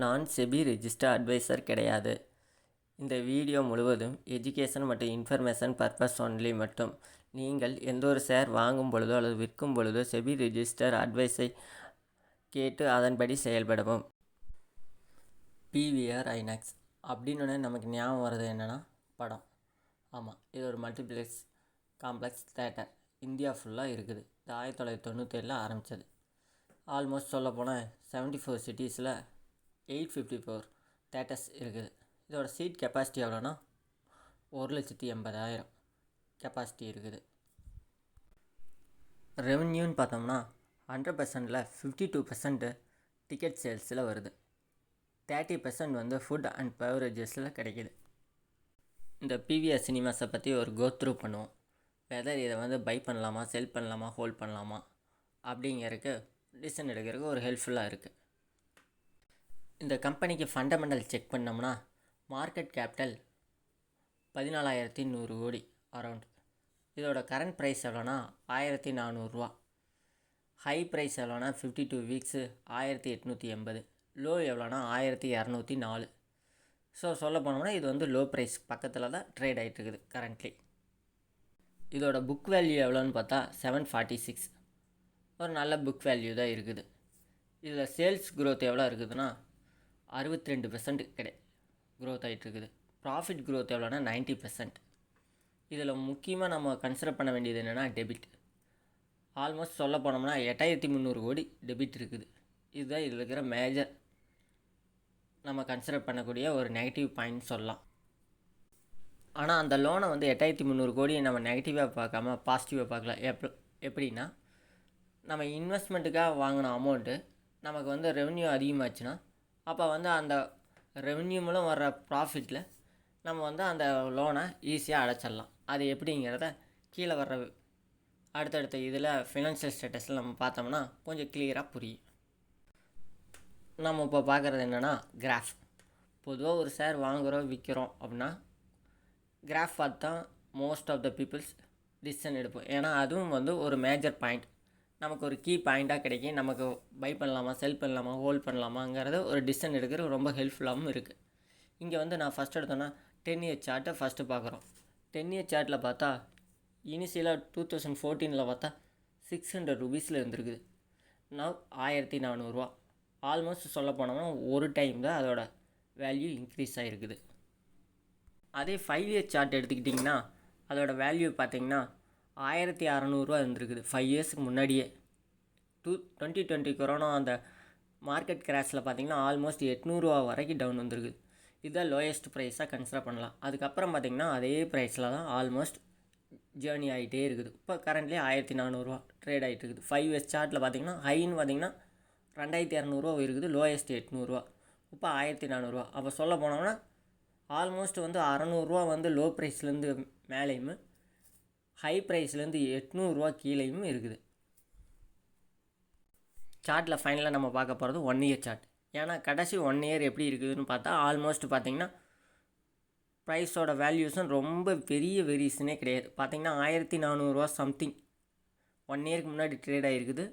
நான் SEBI register advisor கிடையாது. இந்த வீடியோ முழுவதும் எஜுகேஷன் மற்றும் இன்ஃபர்மேஷன் பர்பஸ் ஒன்லி மட்டும். நீங்கள் எந்த ஒரு ஷேர் வாங்கும் பொழுதோ அல்லது விற்கும் பொழுதோ செபி ரெஜிஸ்டர் அட்வைஸை கேட்டு அதன்படி செயல்படவும். பிவிஆர் ஐநாக்ஸ் அப்படின்னு நமக்கு ஞாபகம் வர்றது என்னென்னா படம். ஆமாம், இது ஒரு மல்டிப்ளெக்ஸ் காம்ப்ளெக்ஸ் தேட்டர் இந்தியா ஃபுல்லாக இருக்குது. இது 1997 ஆரம்பித்தது. ஆல்மோஸ்ட் சொல்ல போனால் 74 சிட்டிஸில் 854 தேட்டர்ஸ் இருக்குது. இதோட சீட் கெப்பாசிட்டி எவ்வளோன்னா 1,80,000 கெப்பாசிட்டி இருக்குது. ரெவன்யூன்னு பார்த்தோம்னா 100%ல் 52% டிக்கெட் சேல்ஸில் வருது. 30% வந்து ஃபுட் அண்ட் பெவரேஜஸில் கிடைக்கிது. இந்த பிவிஆர் சினிமாஸை பற்றி ஒரு கோத்ரூ பண்ணுவோம். வெதர் இதை வந்து பை பண்ணலாமா, செல் பண்ணலாமா, ஹோல்ட் பண்ணலாமா அப்படிங்கிறதுக்கு டிசிஷன் எடுக்கிறதுக்கு ஒரு ஹெல்ப்ஃபுல்லாக இருக்குது. இந்த கம்பெனிக்கு ஃபண்டமெண்டல் செக் பண்ணோம்னா மார்க்கெட் கேபிட்டல் 14,100 கோடி அரவுண்ட். இதோட கரண்ட் ப்ரைஸ் எவ்வளோனா 1,400 ஹை ப்ரைஸ் எவ்வளோனா 52 வீக்ஸு 1,880, லோ எவ்வளோனா 1,204. ஸோ சொல்ல போனோம்னா இது வந்து லோ ப்ரைஸ் பக்கத்தில் தான் ட்ரேட் ஆகிட்டு இருக்குது கரண்ட்லி. இதோட புக் வேல்யூ எவ்வளோன்னு பார்த்தா 746, ஒரு நல்ல புக் வேல்யூ தான் இருக்குது. இதில் சேல்ஸ் க்ரோத் எவ்வளோ இருக்குதுன்னா 62% க்ரோத் ஆகிட்டு இருக்குது. ப்ராஃபிட் க்ரோத் எவ்வளோனா 90%. இதில் முக்கியமாக நம்ம கன்சிடர் பண்ண வேண்டியது என்னென்னா டெபிட். ஆல்மோஸ்ட் சொல்ல போனோம்னா 8,300 கோடி டெபிட் இருக்குது. இதுதான் இதில் இருக்கிற மேஜர் நம்ம கன்சிடர் பண்ணக்கூடிய ஒரு நெகட்டிவ் பாயிண்ட் சொல்லலாம். ஆனால் அந்த லோனை வந்து 8,300 கோடியை நம்ம நெகட்டிவாக பார்க்காம பாசிட்டிவாக பார்க்கலாம். எப்படின்னா, நம்ம இன்வெஸ்ட்மெண்ட்டுக்காக வாங்கின அமௌண்ட்டு நமக்கு வந்து ரெவென்யூ அதிகமாச்சுன்னா அப்போ வந்து அந்த ரெவென்யூ மூலம் வர்ற ப்ராஃபிட்டில் நம்ம வந்து அந்த லோனை ஈஸியாக அடைச்சிடலாம். அது எப்படிங்கிறத கீழே வர்ற அடுத்தடுத்த இதில் ஃபினான்ஷியல் ஸ்டேட்டஸில் நம்ம பார்த்தோம்னா கொஞ்சம் கிளியராக புரியும். நம்ம இப்போ பார்க்குறது என்னென்னா கிராஃப். பொதுவாக ஒரு ஷேர் வாங்குகிறோம் விற்கிறோம் அப்படின்னா கிராஃப் பார்த்து தான் most of the people's decision எடுப்போம். ஏன்னா அதுவும் வந்து ஒரு மேஜர் பாயிண்ட், நமக்கு ஒரு கீ பாயிண்ட்டாக கிடைக்கும். நமக்கு பை பண்ணலாமா, செல் பண்ணலாமா, ஹோல்ட் பண்ணலாமாங்கிறத ஒரு டிசிஷன் எடுக்கிறது ரொம்ப ஹெல்ப்ஃபுல்லாகவும் இருக்குது. இங்கே வந்து நான் ஃபஸ்ட் எடுத்தோன்னா 10 இயர் சார்ட்டை ஃபஸ்ட்டு பார்க்குறோம். 10 இயர் சார்ட்டில் பார்த்தா இனிஷியலாக 2014 பார்த்தா 600 ரூபீஸில் இருந்திருக்குது. நான் 1,400. ஆல்மோஸ்ட் சொல்ல போனோம்னா ஒரு டைம் தான் அதோட வேல்யூ இன்க்ரீஸ் ஆகிருக்குது. அதே 5 இயர் சார்ட் எடுத்துக்கிட்டிங்கன்னா அதோட வேல்யூ பார்த்திங்கன்னா 1,600 இருந்திருக்குது 5 இயர்ஸுக்கு முன்னாடியே. 2020 கொரோனா அந்த மார்க்கெட் கிராஷில் பார்த்திங்கன்னா ஆல்மோஸ்ட் 800 வரைக்கும் டவுன் வந்துருக்குது. இதுதான் லோயஸ்ட் ப்ரைஸாக கன்சிடர் பண்ணலாம். அதுக்கப்புறம் பார்த்திங்கன்னா அதே ப்ரைஸில் தான் ஆல்மோஸ்ட் ஜேர்னி ஆகிட்டே இருக்குது. இப்போ கரண்ட்லி 1,400 ட்ரேட் ஆகிட்டு இருக்குது. 5 இயர்ஸ் சார்ட்டில் பார்த்திங்கன்னா ஹைன்னு பார்த்திங்கன்னா 2,200 இருக்குது, லோயஸ்ட் 800, இப்போ 1,400. அப்போ சொல்ல போனோம்னா ஆல்மோஸ்ட் வந்து 600 வந்து லோ ப்ரைஸ்லேருந்து மேலேயும் ஹை ப்ரைஸ்லேருந்து 800 கீழேயும் இருக்குது. சார்ட்டில் ஃபைனலாக நம்ம பார்க்க போகிறது 1 இயர் சார்ட். ஏன்னா கடைசி 1 இயர் எப்படி இருக்குதுன்னு பார்த்தா ஆல்மோஸ்ட் பார்த்திங்கன்னா ப்ரைஸோட வேல்யூஸும் ரொம்ப பெரிய வேரியேஷனே கிடையாது. பார்த்திங்கன்னா 1,400 சம்திங் 1 இயருக்கு முன்னாடி ட்ரேட் ஆகிருக்குது.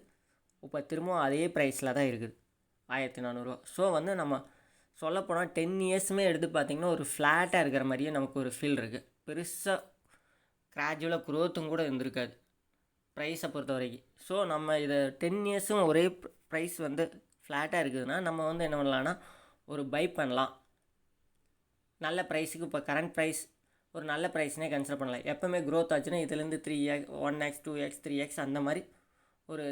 இப்போ திரும்பவும் அதே ப்ரைஸில் தான் இருக்குது 1,400. ஸோ வந்து நம்ம சொல்லப்போனால் 10 இயர்ஸுமே எடுத்து பார்த்திங்கன்னா ஒரு ஃப்ளாட்டாக இருக்கிற மாதிரியே நமக்கு ஒரு ஃபீல் இருக்குது. பெருசாக கிராஜுவலாக க்ரோத்தும் கூட இருந்திருக்காது ப்ரைஸை பொறுத்த வரைக்கும். ஸோ நம்ம இதை 10 இயர்ஸும் ஒரே ப்ரைஸ் வந்து ஃப்ளாட்டாக இருக்குதுன்னா நம்ம வந்து என்ன பண்ணலான்னா ஒரு பை பண்ணலாம். நல்ல ப்ரைஸுக்கு இப்போ கரண்ட் ப்ரைஸ் ஒரு நல்ல ப்ரைஸ்னே கன்சிடர் பண்ணலாம். எப்போவுமே க்ரோத் ஆச்சுன்னா இதுலேருந்து 3x 1x 2x 3x அந்த மாதிரி ஒரு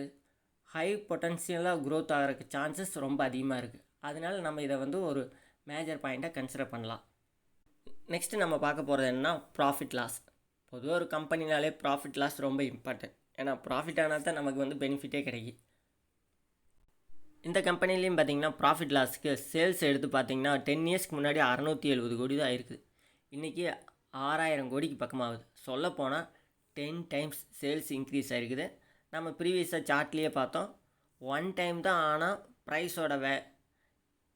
ஹை பொட்டன்ஷியலாக க்ரோத் ஆகிறதுக்கு சான்சஸ் ரொம்ப அதிகமாக இருக்குது. அதனால நம்ம இதை வந்து ஒரு மேஜர் பாயிண்ட்டாக கன்சிடர் பண்ணலாம். நெக்ஸ்ட்டு நம்ம பார்க்க போகிறது என்னென்னா ப்ராஃபிட் லாஸ். பொதுவாக ஒரு கம்பெனினாலே ப்ராஃபிட் லாஸ் ரொம்ப இம்பார்ட்டன்ட். ஏன்னா ப்ராஃபிட் ஆனால் தான் நமக்கு வந்து பெனிஃபிட்டே கிடைக்கும். இந்த கம்பெனிலையும் பார்த்திங்கன்னா ப்ராஃபிட் லாஸ்க்கு சேல்ஸ் எடுத்து பார்த்திங்கன்னா 10 இயர்ஸ்க்கு முன்னாடி 670 கோடி தான் இருக்குது. இன்றைக்கி 6,000 கோடிக்கு பக்கமாகுது. சொல்லப்போனால் 10 டைம்ஸ் சேல்ஸ் இன்க்ரீஸ் ஆகிருக்குது. நம்ம ப்ரீவியஸாக சார்ட்லேயே பார்த்தோம் 1 டைம் தான் ஆனால் ப்ரைஸோட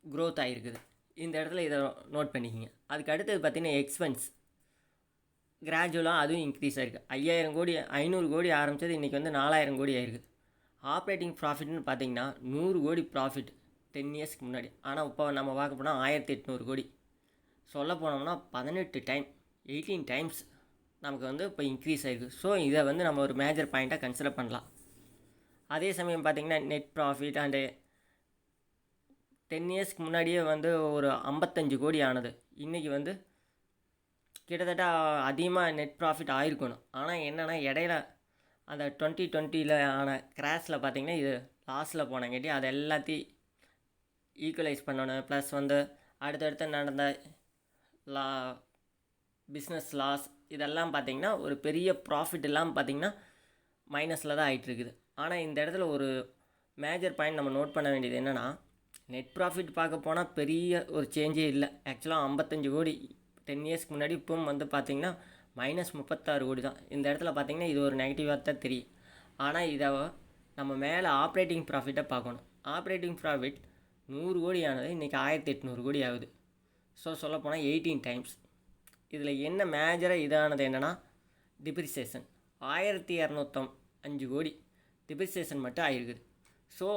க்ரோத் ஆகிருக்குது. இந்த இடத்துல இதை நோட் பண்ணிக்கிங்க. அதுக்கு அடுத்தது பார்த்திங்கன்னா எக்ஸ்பென்ஸ் கிராஜுவலாக அதுவும் இன்க்ரீஸ் ஆகிருக்கு. 5,000 கோடி 500 கோடி ஆரம்பித்தது இன்றைக்கி வந்து 4,000 கோடி ஆகிருக்குது. ஆப்ரேட்டிங் ப்ராஃபிட்னு பார்த்திங்கன்னா 100 கோடி ப்ராஃபிட் 10 இயர்ஸ்க்கு முன்னாடி. ஆனால் இப்போ நம்ம பார்க்க போனால் 1800 கோடி. சொல்ல போனோம்னா 18 டைம் 18 டைம்ஸ் நமக்கு வந்து இப்போ இன்க்ரீஸ் ஆகிருக்கு. ஸோ இதை வந்து நம்ம ஒரு மேஜர் பாயிண்ட்டாக கன்சிடர் பண்ணலாம். அதே சமயம் பார்த்திங்கன்னா நெட் ப்ராஃபிட் அண்டு 10 இயர்ஸ்க்கு முன்னாடியே வந்து ஒரு 55 கோடி ஆனது. இன்றைக்கி வந்து கிட்டத்தட்ட அதிகமாக நெட் ப்ராஃபிட் ஆகிருக்கணும். ஆனால் என்னென்னா இடையில அந்த 2020 ஆன கிராஷில் பார்த்திங்கன்னா இது லாஸில் போனங்காட்டி அதை எல்லாத்தையும் ஈக்குவலைஸ் பண்ணணும். ப்ளஸ் வந்து அடுத்தடுத்து நடந்த பிஸ்னஸ் லாஸ் இதெல்லாம் பார்த்திங்கன்னா ஒரு பெரிய ப்ராஃபிட் இல்லாமல் பார்த்திங்கன்னா மைனஸில் தான் ஆகிட்டுருக்குது. ஆனால் இந்த இடத்துல ஒரு மேஜர் பாயிண்ட் நம்ம நோட் பண்ண வேண்டியது என்னென்னா, நெட் ப்ராஃபிட் பார்க்க போனால் பெரிய ஒரு சேஞ்சே இல்லை. ஆக்சுவலாக 55 கோடி 10 இயர்ஸ்க்கு முன்னாடி இப்பவும் வந்து பார்த்திங்கன்னா -36 கோடி தான். இந்த இடத்துல பார்த்திங்கன்னா இது ஒரு நெகட்டிவாக தான் தெரியும். ஆனால் இதை நம்ம மேலே ஆப்ரேட்டிங் ப்ராஃபிட்டை பார்க்கணும். ஆப்ரேட்டிங் ப்ராஃபிட் 100 கோடி ஆனது இன்றைக்கி 1800 கோடி ஆகுது. ஸோ சொல்லப்போனால் 18 டைம்ஸ். இதில் என்ன மேஜராக இதானது என்னென்னா டிப்ரிசியேஷன் 1205 கோடி டிப்ரிசியேஷன் மட்டும் ஆகிருக்குது. ஸோ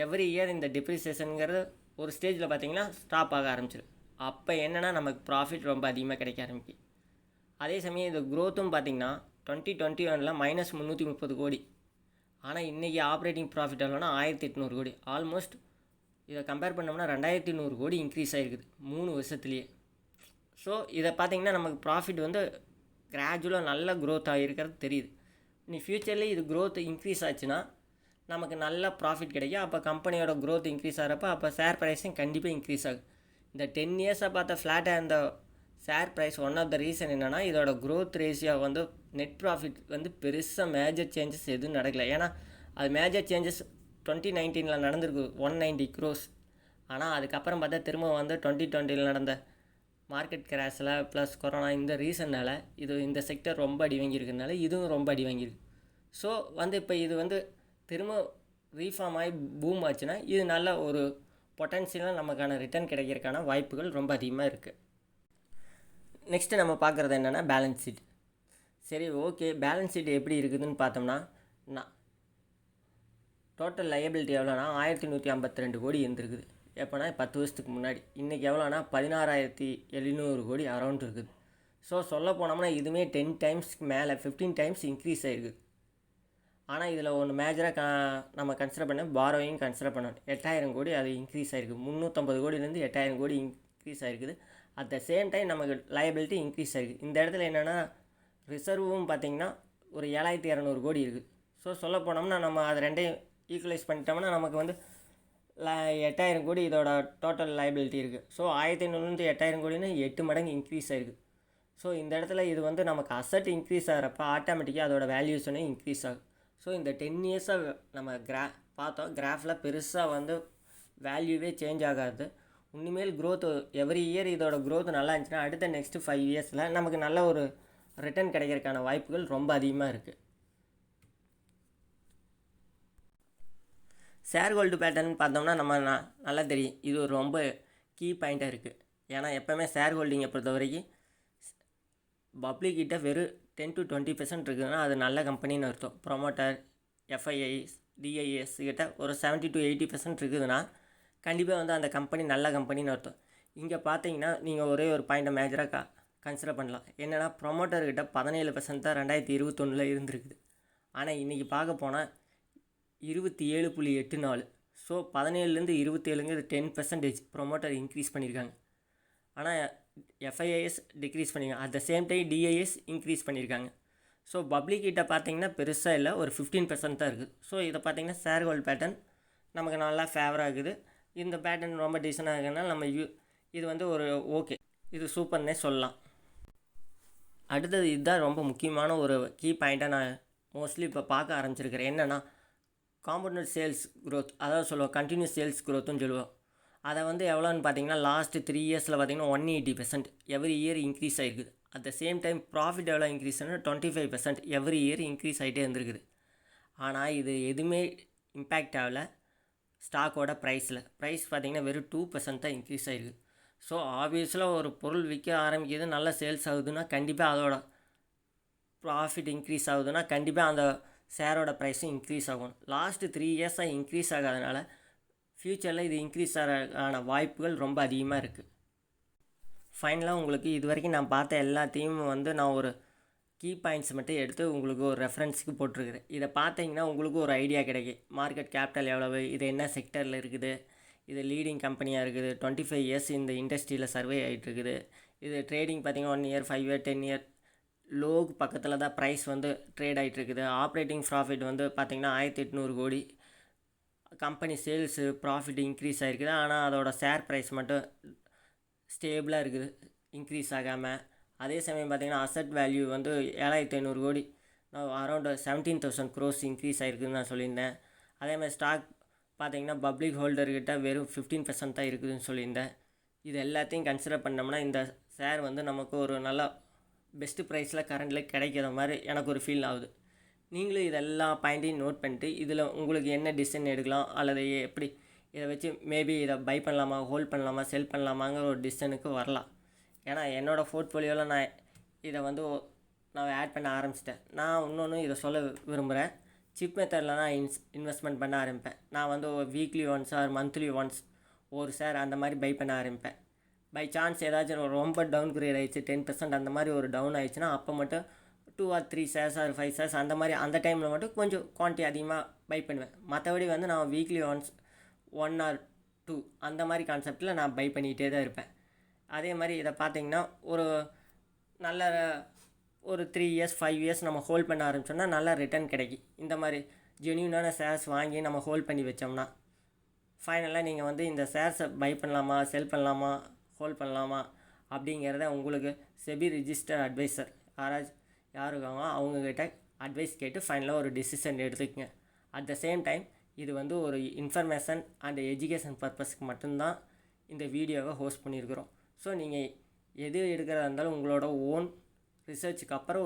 எவ்ரி இயர் இந்த டிப்ரிசியேஷனுங்கிறது ஒரு ஸ்டேஜில் பார்த்திங்கன்னா ஸ்டாப் ஆக ஆரம்பிச்சிரு. அப்போ என்னென்னா நமக்கு ப்ராஃபிட் ரொம்ப அதிகமாக கிடைக்க ஆரம்பிக்கு. அதே சமயம் இந்த க்ரோத்தும் பார்த்திங்கன்னா 2021 -330 கோடி. ஆனால் இன்றைக்கி ஆப்ரேட்டிங் ப்ராஃபிட் எவ்வளோனா 1800 கோடி. ஆல்மோஸ்ட் இதை கம்பேர் பண்ணோம்னா 2100 கோடி இன்க்ரீஸ் ஆகிருக்குது 3 வருஷத்துலேயே. ஸோ இதை பார்த்திங்கன்னா நமக்கு ப்ராஃபிட் வந்து கிராஜுவலாக நல்ல க்ரோத் ஆகிருக்கிறது தெரியுது. இனி ஃப்யூச்சர்லேயே இது க்ரோத் இன்க்ரீஸ் ஆச்சுன்னா நமக்கு நல்ல ப்ராஃபிட் கிடைக்கும். அப்போ கம்பெனியோட க்ரோத் இன்க்ரீஸ் ஆகிறப்ப அப்போ ஷேர் ப்ரைஸும் கண்டிப்பாக இன்க்ரீஸ் ஆகும். இந்த 10 இயர்ஸாக பார்த்த ஃப்ளாட்டாக இந்த share price one of the reason என்னென்னா இதோட க்ரோத் ரேஷியோ வந்து நெட் ப்ராஃபிட் வந்து பெருசாக மேஜர் சேஞ்சஸ் எதுவும் நடக்கலை. ஏன்னா அது மேஜர் சேஞ்சஸ் 2019 நடந்திருக்கு 190 crores. ஆனால் அதுக்கப்புறம் பார்த்தா திரும்ப வந்து 2020 நடந்த மார்க்கெட் கிராஷில் ப்ளஸ் கொரோனா இந்த ரீசன்னால் இது இந்த செக்டர் ரொம்ப அடி வாங்கியிருக்கிறதுனால இதுவும் ரொம்ப அடி வாங்கியிருக்கு. ஸோ வந்து இப்போ இது வந்து திரும்ப ரீஃபார்ம் ஆகி பூம் ஆச்சுன்னா இது நல்ல ஒரு பொட்டன்ஷியலாக நமக்கான ரிட்டர்ன் கிடைக்கிறதுக்கான வாய்ப்புகள் ரொம்ப அதிகமாக இருக்குது. நெக்ஸ்ட்டு நம்ம பார்க்குறது என்னென்னா பேலன்ஸ் ஷீட். சரி, ஓகே, பேலன்ஸ் ஷீட் எப்படி இருக்குதுன்னு பார்த்தோம்னா டோட்டல் லையபிலிட்டி எவ்வளோனா 1152 கோடி இருந்திருக்குது. எப்போனா 10 வருஷத்துக்கு முன்னாடி. இன்றைக்கி எவ்வளோனா 16700 கோடி அரௌண்ட் இருக்குது. ஸோ சொல்ல போனோம்னா இதுவுமே 10 டைம்ஸ்க்கு மேலே 15 டைம்ஸ் இன்க்ரீஸ் ஆகிருக்குது. ஆனால் இதில் ஒன்று மேஜராக நம்ம கன்சிடர் பண்ண பாரோயிங் கன்சிடர் பண்ணணும். 8000 கோடி அது இன்க்ரீஸ் ஆகிருக்கு. 350 கோடியிலேருந்து 8000 கோடி இன்க்ரீஸ் ஆகிருக்குது. அட் த சேம் டைம் நமக்கு லையபிலிட்டி இன்க்ரீஸ் ஆகிருக்கு. இந்த இடத்துல என்னென்னா ரிசர்வும் பார்த்திங்கன்னா ஒரு 7200 கோடி இருக்குது. ஸோ சொல்ல போனோம்னா நம்ம அது ரெண்டையும் ஈக்குவலைஸ் பண்ணிட்டோம்னா நமக்கு வந்து 8000 கோடி இதோட டோட்டல் லையபிலிட்டி இருக்குது. ஸோ 1500 8000 கோடின்னு 8 மடங்கு இன்க்ரீஸ் ஆகிருக்கு. ஸோ இந்த இடத்துல இது வந்து நமக்கு அசட் இன்க்ரீஸ் ஆகிறப்ப ஆட்டோமேட்டிக்காக அதோட வேல்யூஷனே இன்க்ரீஸ் ஆகும். ஸோ இந்த 10 இயர்ஸாக நம்ம பார்த்தோம் கிராஃபில் பெருசாக வந்து வேல்யூவே சேஞ்ச் ஆகாது. இனிமேல் க்ரோத் எவ்ரி இயர் இதோட க்ரோத் நல்லா இருந்துச்சுன்னா அடுத்த நெக்ஸ்ட்டு 5 இயர்ஸில் நமக்கு நல்ல ஒரு ரிட்டர்ன் கிடைக்கிறதுக்கான வாய்ப்புகள் ரொம்ப அதிகமாக இருக்குது. ஷேர் ஹோல்டு பேட்டர்ன் பார்த்தோம்னா நம்ம நல்லா தெரியும். இது ஒரு ரொம்ப கீ பாயிண்ட்டாக இருக்குது. ஏன்னா எப்போவுமே ஷேர் ஹோல்டிங்கை பொறுத்த வரைக்கும் பப்ளிக்கிட்ட வெறும் 10 to 20% இருக்குதுன்னா அது நல்ல கம்பெனின்னு அர்த்தம். ப்ரொமோட்டர், எஃப்ஐஐஸ், டிஐஎஸ் கிட்ட ஒரு 70 to 80% இருக்குதுன்னா கண்டிப்பாக வந்து அந்த கம்பெனி நல்ல கம்பெனின்னு அர்த்தம். இங்கே பார்த்தீங்கன்னா நீங்கள் ஒரே ஒரு பாயிண்ட்டை மேஜராக கன்சிடர் பண்ணலாம். என்னென்னா ப்ரொமோட்டர்கிட்ட 17% தான் 2021 இருந்திருக்குது. ஆனால் இன்றைக்கி பார்க்க போனால் 27.84. ஸோ 17லேருந்து 27ங்கிறது 10% ப்ரொமோட்டர் இன்க்ரீஸ் பண்ணியிருக்காங்க. ஆனால் எஃப்ஐஐஎஸ் டிக்ரீஸ் பண்ணியிருக்காங்க. At the same time DIS increase பண்ணியிருக்காங்க. ஸோ பப்ளிக்கிட்ட பார்த்திங்கன்னா பெருசாக இல்லை, ஒரு 15% தான் இருக்குது. ஸோ இதை பார்த்திங்கன்னா ஷேர் ஹோல்ட் பேட்டர்ன் நமக்கு நல்லா ஃபேவராக இருக்குது. இந்த பேட்டர்ன் ரொம்ப டீசனாக இருக்கிறதுனால நம்ம இது வந்து ஒரு ஓகே, இது சூப்பர்னே சொல்லலாம். அடுத்தது இதுதான் ரொம்ப முக்கியமான ஒரு கீ பாயிண்ட்டாக நான் மோஸ்ட்லி இப்போ பார்க்க ஆரம்பிச்சிருக்கிறேன். என்னென்னா காம்பவுண்ட் சேல்ஸ் க்ரோத், அதாவது சொல்லுவோம் கண்டினியூஸ் சேல்ஸ் க்ரோத்துன்னு சொல்லுவோம். அதை வந்து எவ்வளோன்னு பார்த்தீங்கன்னா லாஸ்ட்டு 3 இயர்ஸில் பார்த்திங்கன்னா 180% எவ்ரி இயர் இன்க்ரீஸ் ஆகிருக்குது. At the same time profit எவ்வளோ இன்க்ரீஸ் ஆனால் 25% எவ்ரி இயர் இன்க்ரீஸ் ஆகிட்டே இருந்திருக்குது. ஆனால் இது எதுவுமே இம்பேக்ட் ஆகலை ஸ்டாக்கோட ப்ரைஸில். ப்ரைஸ் பார்த்திங்கன்னா வெறும் 2% தான் இன்க்ரீஸ் ஆகிருக்கு. ஸோ ஆப்வியஸில் ஒரு பொருள் விற்க ஆரம்பிக்கிறது நல்லா சேல்ஸ் ஆகுதுன்னா கண்டிப்பாக அதோட ப்ராஃபிட் இன்க்ரீஸ் ஆகுதுன்னா கண்டிப்பாக அந்த ஷேரோட ப்ரைஸும் இன்க்ரீஸ் ஆகும். லாஸ்ட்டு 3 இயர்ஸாக இன்க்ரீஸ் ஆகாதனால ஃப்யூச்சரில் இது இன்க்ரீஸ் ஆன வாய்ப்புகள் ரொம்ப அதிகமாக இருக்குது. ஃபைனலாக உங்களுக்கு இது வரைக்கும் நான் பார்த்த எல்லாத்தையும் நான் ஒரு கீ பாயிண்ட்ஸ் மட்டும் எடுத்து உங்களுக்கு ஒரு ரெஃபரன்ஸுக்கு போட்டிருக்கிறேன். இதை பார்த்தீங்கன்னா உங்களுக்கு ஒரு ஐடியா கிடைக்கும். மார்க்கெட் கேபிட்டல் எவ்வளவு, இது என்ன செக்டரில் இருக்குது, இது லீடிங் கம்பெனியாக இருக்குது, 25 இயர்ஸ் இந்த இண்டஸ்ட்ரியில் சர்வே ஆகிட்டுருக்குது, இது ட்ரேடிங் பார்த்திங்கன்னா 1 இயர் 5 இயர் 10 இயர் லோக்கு பக்கத்தில் தான் ப்ரைஸ் ட்ரேட் ஆகிட்டுருக்குது. ஆப்ரேட்டிங் ப்ராஃபிட் பார்த்திங்கன்னா 1800 கோடி. கம்பெனி சேல்ஸு ப்ராஃபிட் இன்க்ரீஸ் ஆகிருக்குது, ஆனால் அதோட ஷேர் ப்ரைஸ் மட்டும் ஸ்டேபிளாக இருக்குது, இன்க்ரீஸ் ஆகாமல். அதே சமயம் பார்த்திங்கன்னா அசட் வேல்யூ 7500 கோடி, அரௌண்ட் 17,000 crores இன்க்ரீஸ் ஆகிருக்குதுன்னு நான் சொல்லியிருந்தேன். அதேமாதிரி ஸ்டாக் பார்த்திங்கன்னா பப்ளிக் ஹோல்டர்கிட்ட வெறும் 15% தான் இருக்குதுன்னு சொல்லியிருந்தேன். இது எல்லாத்தையும் கன்சிடர் பண்ணோம்னா இந்த ஷேர் நமக்கு ஒரு நல்ல பெஸ்ட்டு ப்ரைஸில் கரண்டில் கிடைக்கிற மாதிரி எனக்கு ஒரு ஃபீல் ஆகுது. நீங்களும் இதெல்லாம் பாயிண்ட்டையும் நோட் பண்ணிட்டு இதில் உங்களுக்கு என்ன டிசிஷன் எடுக்கலாம், அல்லது எப்படி இதை வச்சு மேபி இதை பை பண்ணலாமா, ஹோல்ட் பண்ணலாமா, செல் பண்ணலாமாங்கிற ஒரு டிசிஷனுக்கு வரலாம். ஏன்னா என்னோடய போர்ட்ஃபோலியோவில் நான் இதை நான் ஆட் பண்ண ஆரம்பிச்சிட்டேன். நான் இன்னொன்று இதை சொல்ல விரும்புகிறேன். சிப் மெத்தடில் தான் இன்வெஸ்ட்மெண்ட் பண்ண ஆரம்பிப்பேன். நான் weekly once R monthly once ஒரு ஷேர் அந்த மாதிரி பை பண்ண ஆரம்பிப்பேன். பை சான்ஸ் ஏதாச்சும் ரொம்ப டவுன் கிரேட் ஆகிடுச்சு 10% அந்த மாதிரி ஒரு டவுன் ஆகிடுச்சுன்னா அப்போ மட்டும் 2 or 3 shares ஆர் 5 shares அந்த மாதிரி அந்த டைமில் மட்டும் கொஞ்சம் குவான்டிட்டி அதிகமாக பை பண்ணுவேன். மற்றபடி நான் வீக்லி ஒன்ஸ் 1 or 2 அந்த மாதிரி கான்செப்டில் நான் பை பண்ணிக்கிட்டே தான் இருப்பேன். அதே மாதிரி இதை பார்த்திங்கன்னா ஒரு நல்ல ஒரு 3 years 5 years நம்ம ஹோல்ட் பண்ண ஆரம்பித்தோம்னா நல்லா ரிட்டர்ன் கிடைக்கும். இந்த மாதிரி ஜென்யூனான ஷேர்ஸ் வாங்கி நம்ம ஹோல்ட் பண்ணி வச்சோம்னா ஃபைனலாக நீங்கள் இந்த ஷேர்ஸை பை பண்ணலாமா, செல் பண்ணலாமா, ஹோல்ட் பண்ணலாமா அப்படிங்கிறத உங்களுக்கு செபி ரிஜிஸ்டர் அட்வைசர் யார் இருக்காங்க அவங்கக்கிட்ட அட்வைஸ் கேட்டு ஃபைனலாக ஒரு டிசிஷன் எடுத்துக்கங்க. அட் த சேம் டைம் இது ஒரு இன்ஃபர்மேஷன் அண்ட் எஜுகேஷன் பர்பஸ்க்கு மட்டும்தான் இந்த வீடியோவை ஹோஸ்ட் பண்ணியிருக்கிறோம். ஸோ நீங்கள் எது எடுக்கிறதா இருந்தாலும் உங்களோட ஓன் ரிசர்ச்சுக்கு அப்புறம்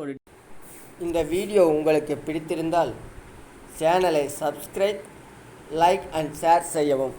இந்த வீடியோ உங்களுக்கு பிடித்திருந்தால் சேனலை சப்ஸ்கிரைப், லைக் அண்ட் ஷேர் செய்யவும்.